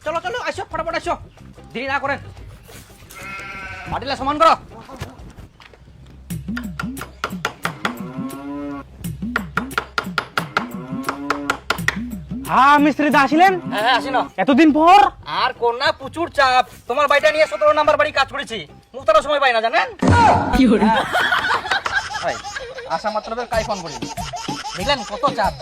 চলো চলো আসো ফটাফট আসো, দেরি না করেন, মাটিলা সমান করো। হ্যাঁ মিস্ত্রি দা আসিলেন? হ্যাঁ আসি না, এতদিন পর? আর কোনা প্রচুর চাপ, তোমার বাড়িটা নিয়ে 17 নাম্বার বাড়ি কাজ করেছি, মুক্তারও সময় পাই না জানেন। কি হলো ভাই, আসা মাত্র কাই ফোন করি, দেখলেন কত চাপ।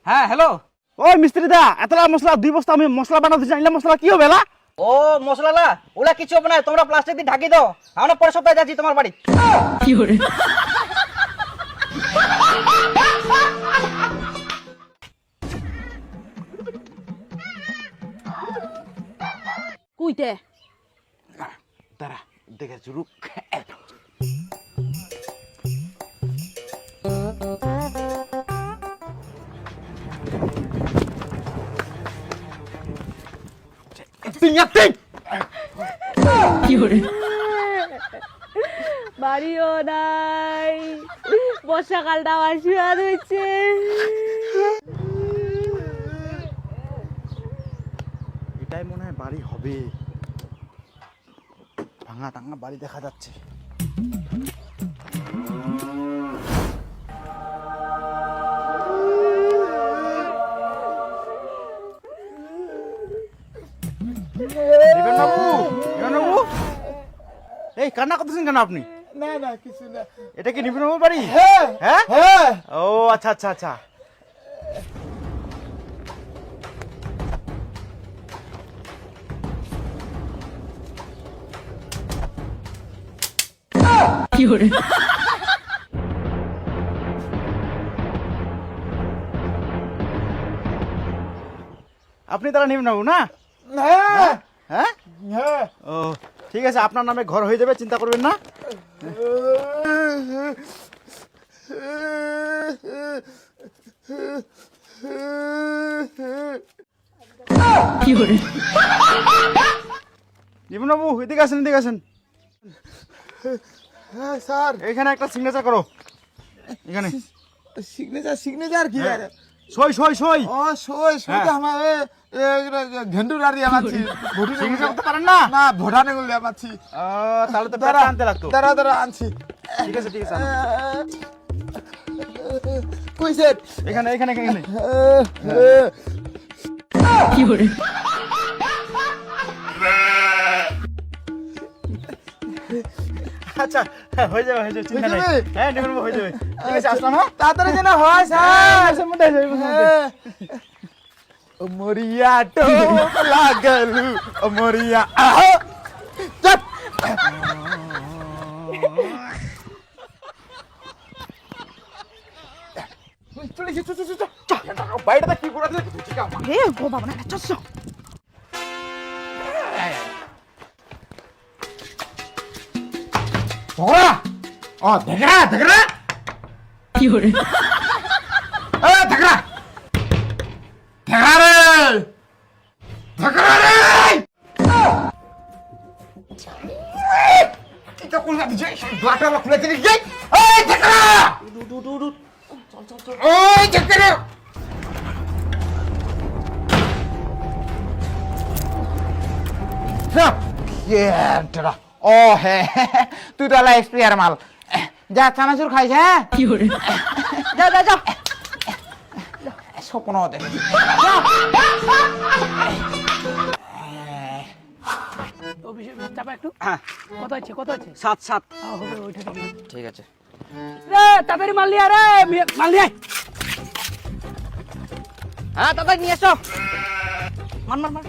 হ্যাঁ হ্যালো। ওই মিস্ত্রি দা, এতলা মশলা 2 বস্তা আমি মশলা বানাতে চাইলাম, মশলা কি হবে না? ও মশলালা ওলা কিছু হবে না, তোমরা প্লাস্টিক দিয়ে ঢাকি দাও, আমরা পরের সপ্তাহে যাচ্ছি তোমার বাড়ি। কি হলো কুইতে দাঁড়া দেখে শুরু। বাড়িও নাই, বর্ষাকালটা আসিয়া রয়েছে। এটাই মনে হয় বাড়ি হবে, ভাঙা টাঙা বাড়ি দেখা যাচ্ছে। দেবেন বাবু, দেবেন বাবু, এই কান্না করতেছেন কেন আপনি? না না কিছু না। এটা কি নিবেন বাবুর বাড়ি? হ্যাঁ হ্যাঁ হ্যাঁ। ও আচ্ছা আচ্ছা আচ্ছা। কি হলো আপনি তারা নিবেন বাবু না? হ্যাঁ হ্যাঁ হ্যাঁ। ও ঠিক আছে, আপনার নামে ঘর হয়ে যাবে, চিন্তা করবেন না। কি হলো নিবেন বাবু এদিকে আসেন, এদিকে আসেন। হ্যাঁ স্যার। এখানে একটা সিগনেচার করো, এখানে সিগনেচার সিগনেচার কি হ্যাঁ। আরে? সই সই সই। ও সই সই তো হ্যাঁ। আমার ঘেন্ডু লাড়ি আমাছি। ভোটু সিগনেচার করতে পারেন না? না ভোটানে গুলো আমাছি। তাহলে তো দাঁড়া পেটটা আনতে লাগতো। দাঁড়া দাঁড়া আনছি। ঠিক আছে ঠিক আছে, আনো। কইছে এখানে এখানে এখানে। কি হলো আচ্ছা হয়ে যাবে হয়ে যাবে, চিন্তা হয়ে নেই। যাবে? হ্যাঁ নিবেন বাবু হয়ে যাবে। ঠিক আছে আসলাম। হ্যাঁ তাড়াতাড়ি যেন হয় স্যার। এসের মধ্যে এসে, এসের মধ্যে। ও মরিয়া টোপ লাগলু ও মরিয়া চুপ। চলে গেছে চল চল চল। বাইরেটা কি করে দিলে তুই কাম। রে গো বাবা না চল। ওরা ও দেখরা দেখরা কি হলো এ দেখরা দেখরা রে দেখরা রে এটা কোন দিছে ব্লাকটা খুলে দিলি গে এই দেখরা ওই দেখরা না ও হ্যাঁ তুই তো আলা এক্সপিয়ার মাল যা চানাচুর খাইছ হ্যাঁ কি হলো যা যা যা স্বপ্ন দে চাপা একটু। হ্যাঁ কত আছে কত আছে? 7 হবে ওইটা ঠিক আছে। ঠিক আছে। রে তাড়াতাড়ি মাল নিয়ে রে, মাল নিয়ে আয়। হ্যাঁ তাড়াতাড়ি নিয়ে এসো, মান মান মান।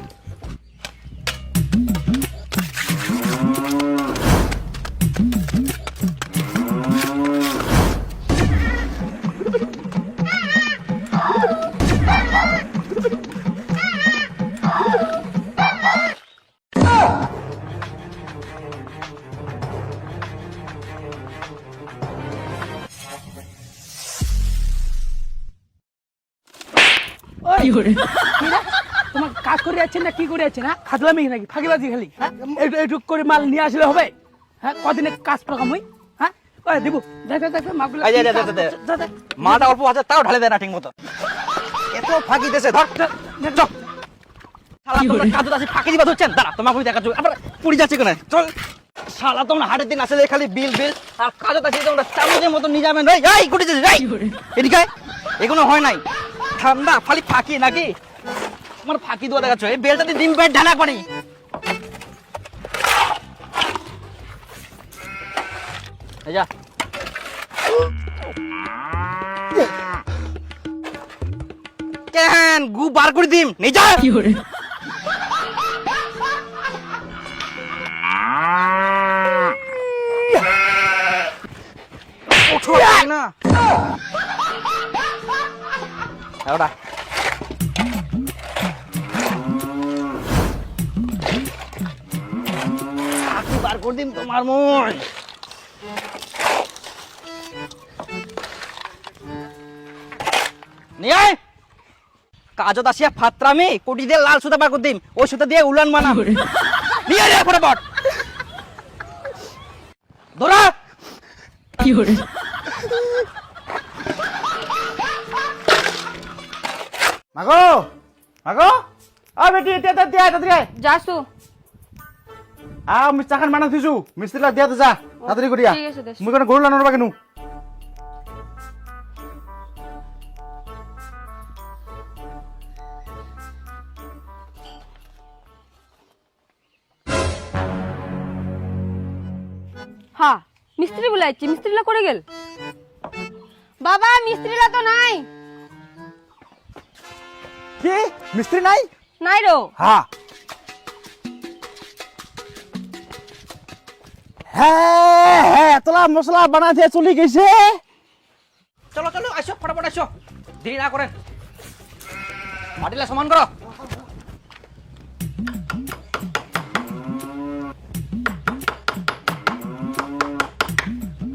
কি হলো তোমার কাজ করে যাচ্ছেন না কি করে যাচ্ছেন? হ্যাঁ খাদলামি নাকি ফাঁকিবাজি খালি? হ্যাঁ একটু করে মাল নিয়ে আসলে হবে? হ্যাঁ কদিনে কাজ টাকা মই? হ্যাঁ কই দেবো দেখ দেখ মালগুলো। এই যে দে মালটা অল্প আছে তাও ঢালে দেয় না ঠিক মতো, এত ফাঁকি দেশে। ধর চল তোমরা কাজু দাসি ফাঁকি দিবা ধরছেন, দাঁড়া তোমাকে আমি দেখাচ্ছি আবার পুরি যাচ্ছে কেন, চল শালা তোমরা হাটের দিন আসলে খালি বিল বিল আর কাজু দাসি তোমরা চামচের মতো নিয়ে যাবেন। এই গুটি যাচ্ছে এদিকে এগুলো হয় নাই, ঠান্ডা খালি ফাঁকি নাকি তোমার ফাঁকি দেওয়া দেখাচ্ছ, এই বেলটা দিয়ে ডিম পেট ঢালা করি। এই যা কেন গু বার করে দিম নেই যা ওঠো না ওটা বার করে দিম তোমার মন। নিয়ে আয় কাজত আসিয়া ফাত্রামি কোটি দিয়ে লাল সুতা বার করে দিম, ওই সুতা দিয়ে উলান মানাম। নিয়ে আয় ফটাফট ধরা। মাগো মাগো আ বেটি তে তে তে তে যাসু আমি চাখান মানা দিছু মিস্ত্রিলা দিয়া দে যা তাড়াতাড়ি করিয়া ঠিক আছে, দেশ। মুই কোন গরু লানোর বাকেনু। হ্যাঁ মিস্ত্রি বলাইছি, মিস্ত্রিলা করে গেল। বাবা মিস্ত্রিলা তো নাই। কি মিস্ত্রি নাই? নাই রো। হ্যাঁ হ্যাঁ হ্যাঁ এতলা মশলা বানা দিয়ে চলে গেছে। চলো চলো আসো ফটাফট আসো, দেরি না করেন, মাটিলা সমান করো।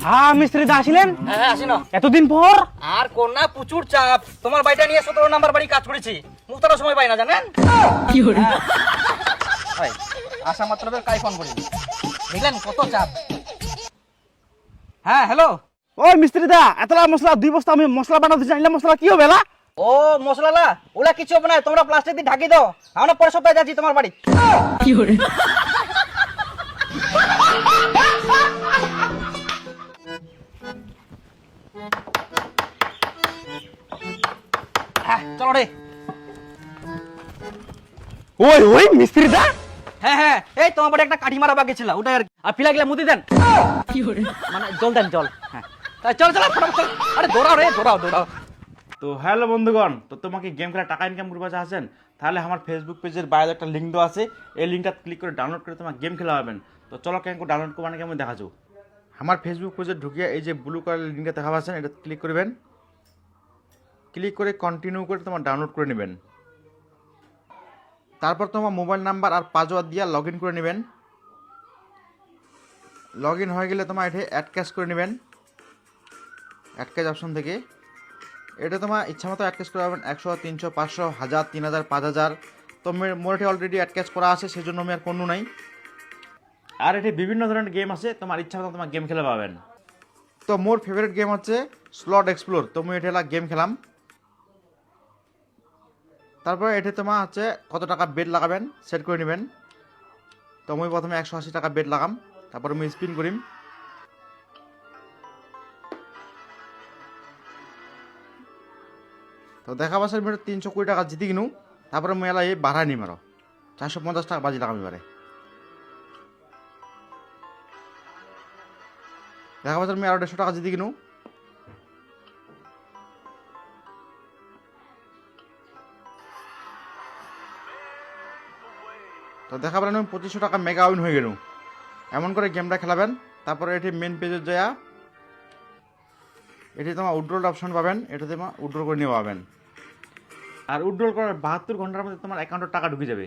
হ্যাঁ মিস্ত্রি দা আসিলেন হ্যাঁ আসি না এতদিন পর। আর কোন না প্রচুর চাপ, তোমার বাড়িটা নিয়ে 17 নাম্বার বাড়ি কাজ করেছি, মুখতারও সময় পাই না জানেন। ভাই আসা মাত্র কাই ফোন করি, দেখলেন কত চাপ। হ্যাঁ হ্যালো ওই মিস্ত্রি দা এতলা মশলা 2 বস্তা আমি মশলা বানাতে জানলে মশলা কি হবে লা? ও মশলালা ওলা কিছু হবে না, তোমরা প্লাস্টিক দিয়ে ঢাকি দাও, আমরা পরের সপ্তাহে যাচ্ছি তোমার বাড়ি। চলো রে। ওই ওই মিস্ত্রি দা হ্যাঁ হ্যাঁ এই তোমার বাড়ি একটা কাঠি মারা বাকি ছিল ওটা আর পিলা গেলে মুদি দেন, মানে জল দেন জল। হ্যাঁ চল চল ফটাফট চল, আরে দৌড়াও রে দৌড়াও দৌড়াও। তো হ্যালো বন্ধুগণ, তো তোমাকে গেম খেলা টাকা ইনকাম করবা চাচ্ছেন তাহলে আমার ফেসবুক পেজের বাইরে একটা লিঙ্ক দেওয়া আছে, এই লিঙ্কটা ক্লিক করে ডাউনলোড করে তোমার গেম খেলা পাবেন। তো চলো কেন ডাউনলোড করবা নাকি আমি দেখাচ্ছি। আমার ফেসবুক পেজে ঢুকিয়ে এই যে ব্লু কালার লিঙ্কটা দেখা পাচ্ছেন এটা ক্লিক করবেন, ক্লিক করে কন্টিনিউ করে তোমার ডাউনলোড করে নেবেন। তারপর তোমার মোবাইল নাম্বার আর পাসওয়ার্ড দিয়ে লগ ইন করে নেবেন। লগ ইন হয়ে গেলে তোমার এটা অ্যাড ক্যাশ করে নেবেন, অ্যাড ক্যাশ অপশন থেকে এটা তোমার ইচ্ছা মতো অ্যাড ক্যাশ করে পাবেন, 100 300 500 1000 3000 5000। তো মোর এটি অলরেডি অ্যাড ক্যাশ করা আছে সেজন্য আমি আর কোনো নাই। আর এটি বিভিন্ন ধরনের গেম আছে, তোমার ইচ্ছা মতো তোমার গেম খেলে পাবেন। তো মোর ফেভারিট গেম হচ্ছে স্লট এক্সপ্লোর, তো আমি এটা গেম খেলাম। তারপরে এটি তোমার হচ্ছে কত টাকা বেড লাগাবেন সেট করে নেবেন। তো আমি প্রথমে 180 টাকা বেড লাগাম, তারপরে আমি স্পিন করিম। তো দেখা পাচ্ছে আমি 320 টাকা জিতে কিনু, তারপরে আমি এলাই বাড়াই নিম আরো 450 টাকা বাজি লাগাম। এবারে দেখা পাচ্ছে আমি আরো 150 টাকা জিতে কিনু। তো দেখা পেলাম আমি 2500 টাকা মেগা উইন হয়ে গেল। এমন করে গেমটা খেলাবেন। তারপরে এটি মেন পেজে যায়া এটি তোমার উইথড্রল অপশন পাবেন, এটা তোমার উইথড্রল করে নিয়ে পাবেন। আর উইথড্রল করার 72 ঘন্টার মধ্যে তোমার অ্যাকাউন্টে টাকা ঢুকে যাবে।